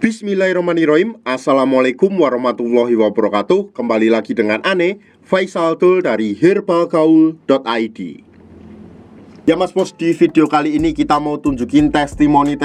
Bismillahirrahmanirrahim. Assalamualaikum warahmatullahi wabarakatuh. Kembali lagi dengan Ane Faisal Tul dari herbalgaul.id. Ya Mas Bos, di video kali ini kita mau tunjukin testimoni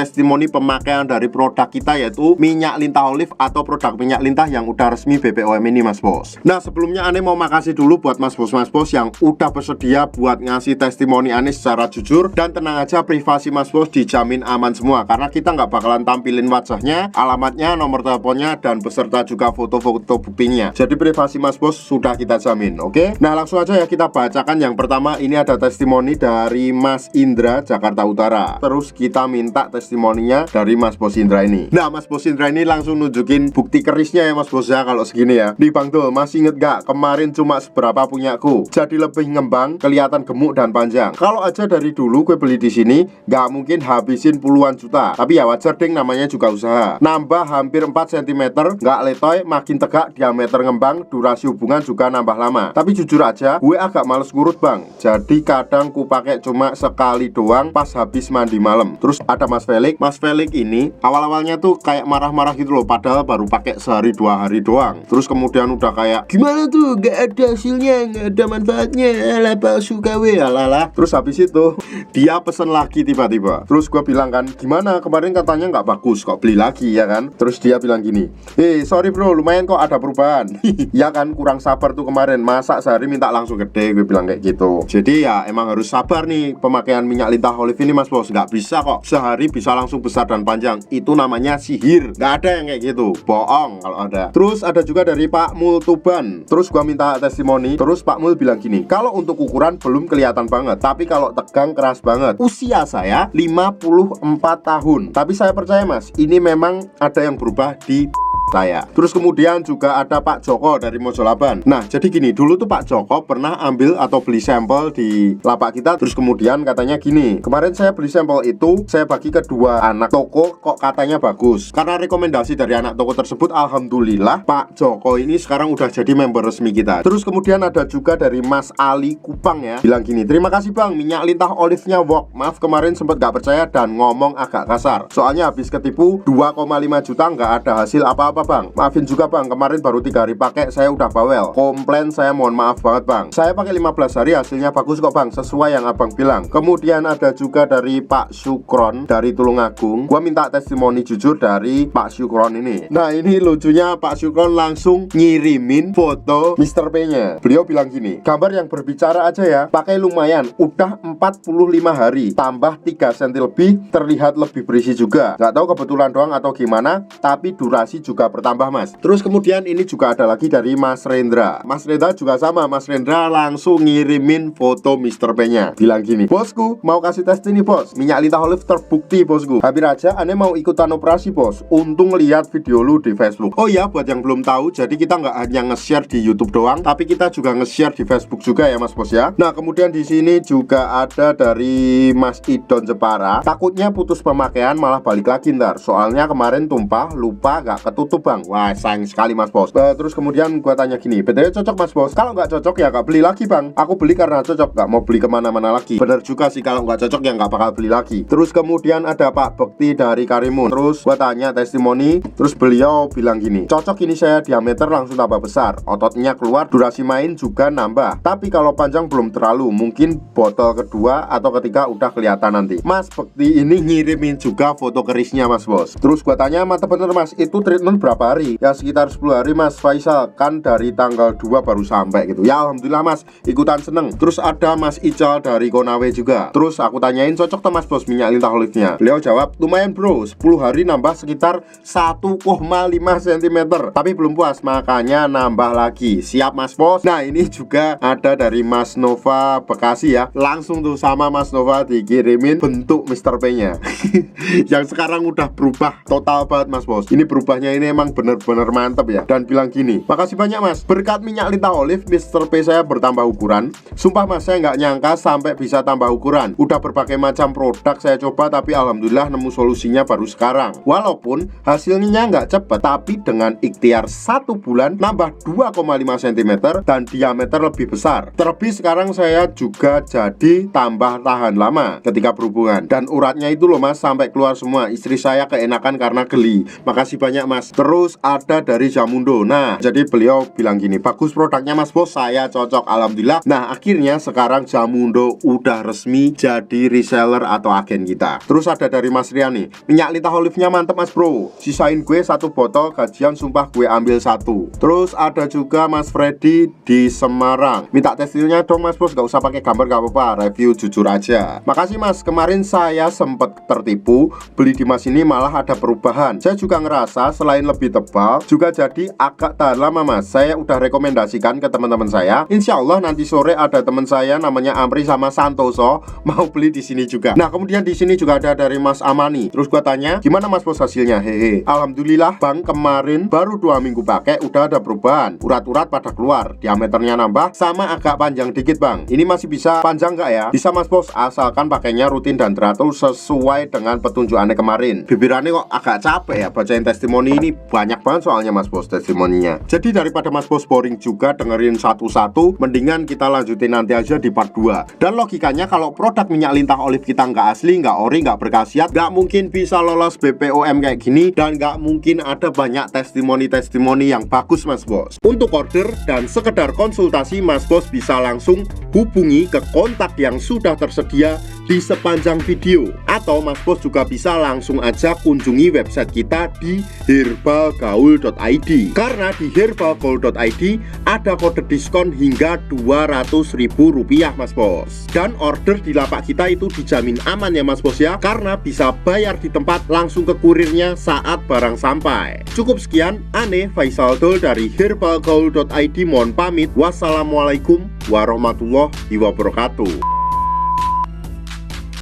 pemakaian dari produk kita, yaitu minyak lintah olive atau produk minyak lintah yang udah resmi BPOM ini Mas Bos. Nah sebelumnya Ane mau makasih dulu buat Mas Bos yang udah bersedia buat ngasih testimoni Ane secara jujur. Dan tenang aja, privasi Mas Bos dijamin aman semua, karena kita nggak bakalan tampilin wajahnya, alamatnya, nomor teleponnya, dan beserta juga foto-foto buktinya. Jadi privasi Mas Bos sudah kita jamin, oke? Nah langsung aja ya kita bacakan. Yang pertama ini ada testimoni dari Mas Indra, Jakarta Utara. Terus kita minta testimoninya dari Mas Bos Indra ini. Nah Mas Bos Indra ini langsung nunjukin bukti kerisnya ya Mas Bos ya, kalau segini ya. Di Bang Dul, masih inget gak kemarin cuma seberapa punyaku, jadi lebih ngembang, kelihatan gemuk dan panjang. Kalau aja dari dulu gue beli di sini, gak mungkin habisin puluhan juta. Tapi ya wajar ding, namanya juga usaha. Nambah hampir 4 cm, gak letoy, makin tegak, diameter ngembang, durasi hubungan juga nambah lama. Tapi jujur aja, gue agak males ngurut Bang. Jadi kadang ku pakai cuma sekali doang pas habis mandi malam. Terus ada Mas Felix. Mas Felix ini awal-awalnya tuh kayak marah-marah gitu loh, padahal baru pakai sehari 2 hari doang. Terus kemudian udah kayak gimana tuh, gak ada hasilnya, gak ada manfaatnya, alah palsu KW, alalah. Terus habis itu dia pesen lagi tiba-tiba. Terus gue bilang kan, gimana kemarin katanya gak bagus, kok beli lagi ya kan. Terus dia bilang gini, sorry bro, lumayan kok ada perubahan. Ya kan, kurang sabar tuh kemarin, masa sehari minta langsung gede. Gue bilang kayak gitu. Jadi ya emang harus sabar nih pemakaian minyak lintah olive ini Mas Bos. Nggak bisa kok sehari bisa langsung besar dan panjang. Itu namanya sihir. Nggak ada yang kayak gitu, bohong kalau ada. Terus ada juga dari Pak Mul Tuban. Terus gua minta testimoni. Terus Pak Mul bilang gini, kalau untuk ukuran belum kelihatan banget, tapi kalau tegang keras banget. Usia saya 54 tahun. Tapi saya percaya Mas, ini memang ada yang berubah di saya. Terus kemudian juga ada Pak Joko dari Mojolaban. Nah jadi gini, dulu tuh Pak Joko pernah ambil atau beli sampel di lapak kita. Terus kemudian katanya gini, kemarin saya beli sampel itu, saya bagi ke 2 anak toko, kok katanya bagus. Karena rekomendasi dari anak toko tersebut, alhamdulillah Pak Joko ini sekarang udah jadi member resmi kita. Terus kemudian ada juga dari Mas Ali Kupang ya, bilang gini, terima kasih Bang, minyak lintah olive-nya work. Maaf kemarin sempat gak percaya dan ngomong agak kasar, soalnya habis ketipu 2,5 juta nggak ada hasil apa-apa Bang. Maafin juga Bang, kemarin baru 3 hari pakai saya udah bawel. Komplain saya mohon maaf banget Bang. Saya pakai 15 hari hasilnya bagus kok Bang, sesuai yang Abang bilang. Kemudian ada juga dari Pak Sukron dari Tulungagung. Gua minta testimoni jujur dari Pak Sukron ini. Nah ini lucunya, Pak Sukron langsung ngirimin foto Mr. P-nya. Beliau bilang gini, gambar yang berbicara aja ya, pakai lumayan, udah 45 hari, tambah 3 cm lebih, terlihat lebih berisi juga. Gak tahu kebetulan doang atau gimana, tapi durasi juga bertambah Mas. Terus kemudian ini juga ada lagi dari Mas Rendra. Mas Rendra juga sama, Mas Rendra langsung ngirimin foto Mr. P-nya. Bilang gini, bosku mau kasih tes ini bos, minyak lintah olive terbukti bosku. Hampir aja aneh mau ikutan operasi bos, untung lihat video lu di Facebook. Oh ya, buat yang belum tahu, jadi kita nggak hanya nge-share di YouTube doang, tapi kita juga nge-share di Facebook juga ya Mas Bos ya. Nah kemudian di sini juga ada dari Mas Idon Jepara. Takutnya putus pemakaian malah balik lagi ntar, soalnya kemarin tumpah, lupa gak ketutup Bang. Wah sayang sekali Mas Bos. Terus kemudian gua tanya gini, BTW cocok Mas Bos? Kalau nggak cocok ya gak beli lagi Bang. Aku beli karena cocok, gak mau beli kemana-mana lagi. Bener juga sih, kalau nggak cocok ya nggak bakal beli lagi. Terus kemudian ada Pak Bekti dari Karimun. Terus gua tanya testimoni, terus beliau bilang gini, cocok ini saya diameter langsung tambah besar, ototnya keluar, durasi main juga nambah. Tapi kalau panjang belum terlalu, mungkin botol kedua atau ketiga udah kelihatan nanti. Mas Bekti ini ngirimin juga foto kerisnya Mas Bos. Terus gua tanya, mantap bener Mas, itu treatment berapa hari? Ya sekitar 10 hari Mas Faisal, kan dari tanggal 2 baru sampai gitu. Ya alhamdulillah Mas, ikutan seneng. Terus ada Mas Ical dari Konawe juga. Terus aku tanyain, cocok tuh Mas Bos minyak lintah olive-nya? Beliau jawab, lumayan bro, 10 hari nambah sekitar 1,5 cm. Tapi belum puas, makanya nambah lagi. Siap Mas Bos. Nah ini juga ada dari Mas Nova Bekasi ya. Langsung tuh sama Mas Nova dikirimin bentuk Mr. P-nya. Yang sekarang udah berubah total banget Mas Bos. Ini berubahnya ini memang bener-bener mantep ya. Dan bilang gini, makasih banyak mas, berkat minyak lintah olive Mr. P saya bertambah ukuran. Sumpah mas, saya nggak nyangka sampai bisa tambah ukuran. Udah berbagai macam produk saya coba, tapi alhamdulillah nemu solusinya baru sekarang. Walaupun hasilnya nggak cepet, tapi dengan ikhtiar 1 bulan nambah 2,5 cm dan diameter lebih besar. Terlebih sekarang saya juga jadi tambah tahan lama ketika berhubungan. Dan uratnya itu loh mas, sampai keluar semua. Istri saya keenakan karena geli. Makasih banyak mas. Terus ada dari Jamundo. Nah, jadi beliau bilang gini, bagus produknya mas bos, saya cocok alhamdulillah. Nah, akhirnya sekarang Jamundo udah resmi jadi reseller atau agen kita. Terus ada dari Mas Riani, minyak lintah olive-nya mantep mas bro, sisain gue 1 botol, gajian sumpah gue ambil 1. Terus ada juga Mas Freddy di Semarang, minta testilnya dong mas bos, gak usah pakai gambar gak apa-apa, review jujur aja. Makasih mas, kemarin saya sempet tertipu, beli di mas ini malah ada perubahan. Saya juga ngerasa selain lebih tebal, juga jadi agak tahan lama mas. Saya udah rekomendasikan ke teman-teman saya. Insya Allah nanti sore ada teman saya namanya Amri sama Santoso mau beli di sini juga. Nah kemudian di sini juga ada dari Mas Amani. Terus gua tanya, gimana mas bos hasilnya? Hehe, alhamdulillah bang, kemarin baru 2 minggu pakai udah ada perubahan. Urat-urat pada keluar, diameternya nambah, sama agak panjang dikit bang. Ini masih bisa panjang nggak ya? Bisa mas bos, asalkan pakainya rutin dan teratur sesuai dengan petunjuk aneh kemarin. Bibirannya kok agak capek ya bacain testimoni ini, banyak banget soalnya mas bos testimoninya. Jadi daripada mas bos boring juga dengerin satu-satu, mendingan kita lanjutin nanti aja di part 2. Dan logikanya kalau produk minyak lintah olive kita nggak asli, nggak ori, nggak berkhasiat, nggak mungkin bisa lolos BPOM kayak gini, dan nggak mungkin ada banyak testimoni-testimoni yang bagus mas bos. Untuk order dan sekedar konsultasi, mas bos bisa langsung hubungi ke kontak yang sudah tersedia di sepanjang video, atau mas bos juga bisa langsung aja kunjungi website kita di herbalgaul.id, karena di herbalgaul.id ada kode diskon hingga Rp200.000 mas bos. Dan order di lapak kita itu dijamin aman ya mas bos ya, karena bisa bayar di tempat langsung ke kurirnya saat barang sampai. Cukup sekian, Ane Faisal Dul dari herbalgaul.id mohon pamit. Wassalamualaikum warahmatullahi wabarakatuh.